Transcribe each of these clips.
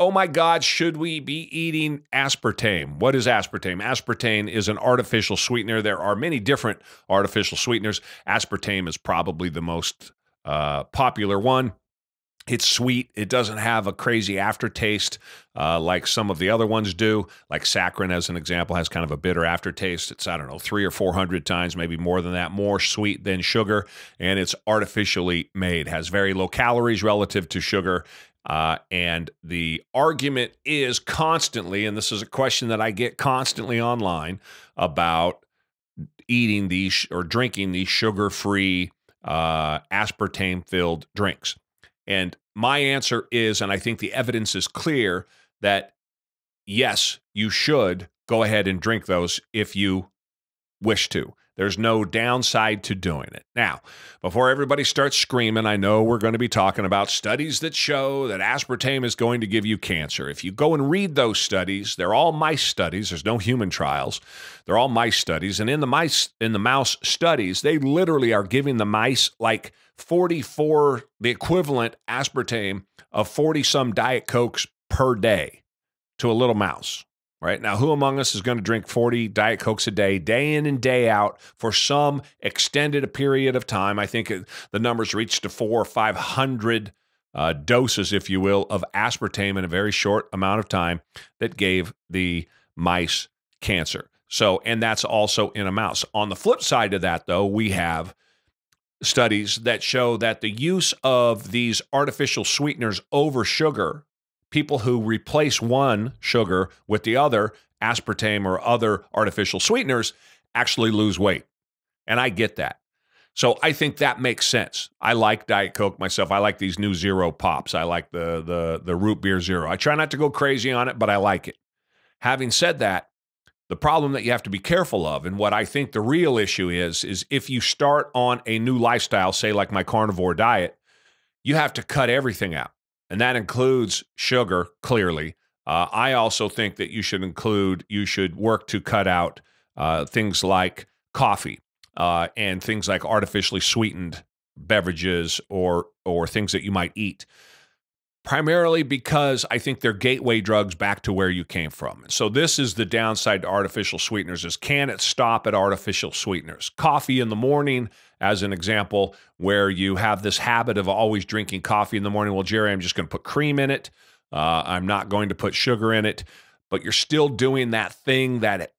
oh my God, should we be eating aspartame? What is aspartame? Aspartame is an artificial sweetener. There are many different artificial sweeteners. Aspartame is probably the most popular one. It's sweet. It doesn't have a crazy aftertaste like some of the other ones do. Like saccharin, as an example, has kind of a bitter aftertaste. It's, I don't know, 300 or 400 times, maybe more than that, more sweet than sugar. And it's artificially made, has very low calories relative to sugar. And the argument is constantly, and this is a question that I get constantly online about eating these or drinking these sugar-free aspartame-filled drinks. And my answer is, and I think the evidence is clear, that yes, you should go ahead and drink those if you wish to. There's no downside to doing it. Now, before everybody starts screaming, I know we're going to be talking about studies that show that aspartame is going to give you cancer. If you go and read those studies, they're all mice studies. There's no human trials. They're all mice studies. And in the mouse studies, they literally are giving the mice like 44, the equivalent aspartame of 40-some Diet Cokes per day to a little mouse. Right now, who among us is going to drink 40 Diet Cokes a day in and day out, for some extended period of time? I think the numbers reached to 400 or 500 doses, if you will, of aspartame in a very short amount of time that gave the mice cancer. So, and that's also in a mouse. On the flip side of that, though, we have studies that show that the use of these artificial sweeteners over sugar, people who replace one sugar with the other, aspartame or other artificial sweeteners, actually lose weight. And I get that. So I think that makes sense. I like Diet Coke myself. I like these new Zero Pops. I like the Root Beer Zero. I try not to go crazy on it, but I like it. Having said that, the problem that you have to be careful of, and what I think the real issue is if you start on a new lifestyle, say like my carnivore diet, you have to cut everything out. And that includes sugar, clearly. I also think that you should work to cut out things like coffee and things like artificially sweetened beverages or things that you might eat. Primarily because I think they're gateway drugs back to where you came from. So this is the downside to artificial sweeteners, is can it stop at artificial sweeteners? Coffee in the morning, as an example, where you have this habit of always drinking coffee in the morning. Well, Jerry, I'm just going to put cream in it. I'm not going to put sugar in it. But you're still doing that thing that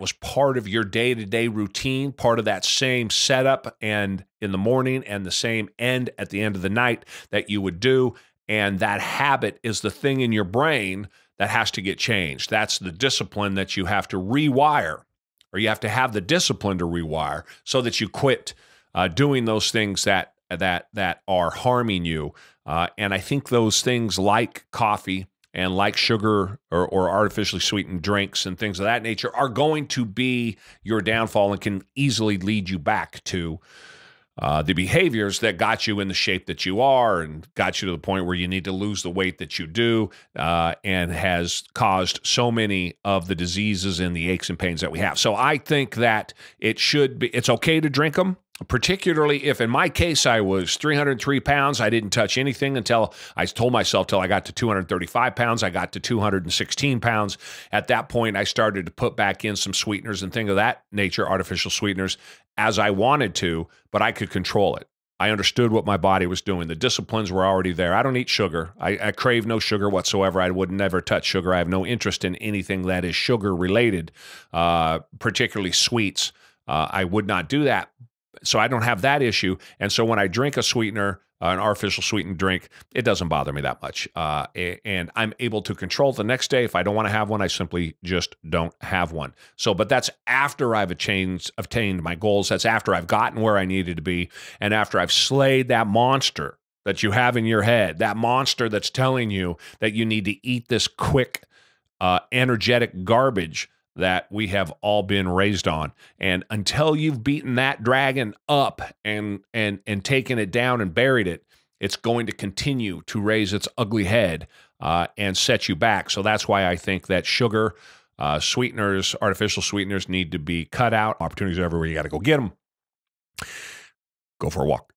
was part of your day-to-day routine, part of that same setup and in the morning and the same end at the end of the night that you would do. And that habit is the thing in your brain that has to get changed. That's the discipline that you have to rewire, or you have to have the discipline to rewire so that you quit doing those things that are harming you. And I think those things like coffee and like sugar or artificially sweetened drinks and things of that nature are going to be your downfall and can easily lead you back to the behaviors that got you in the shape that you are and got you to the point where you need to lose the weight that you do, and has caused so many of the diseases and the aches and pains that we have. So I think that it's okay to drink them, particularly if, in my case, I was 303 pounds. I didn't touch anything until I told myself till I got to 235 pounds. I got to 216 pounds. At that point, I started to put back in some sweeteners and things of that nature, artificial sweeteners, as I wanted to, but I could control it. I understood what my body was doing. The disciplines were already there. I don't eat sugar. I crave no sugar whatsoever. I would never touch sugar. I have no interest in anything that is sugar related, particularly sweets. I would not do that. So I don't have that issue. And so when I drink a sweetener, an artificial sweetened drink, it doesn't bother me that much. And I'm able to control the next day. If I don't want to have one, I simply just don't have one. So, but that's after I've obtained my goals. That's after I've gotten where I needed to be. And after I've slayed that monster that you have in your head, that monster that's telling you that you need to eat this quick, energetic garbage that we have all been raised on. And until you've beaten that dragon up and taken it down and buried it, it's going to continue to raise its ugly head and set you back. So that's why I think that sugar, sweeteners, artificial sweeteners need to be cut out. Opportunities are everywhere. You got to go get them. Go for a walk.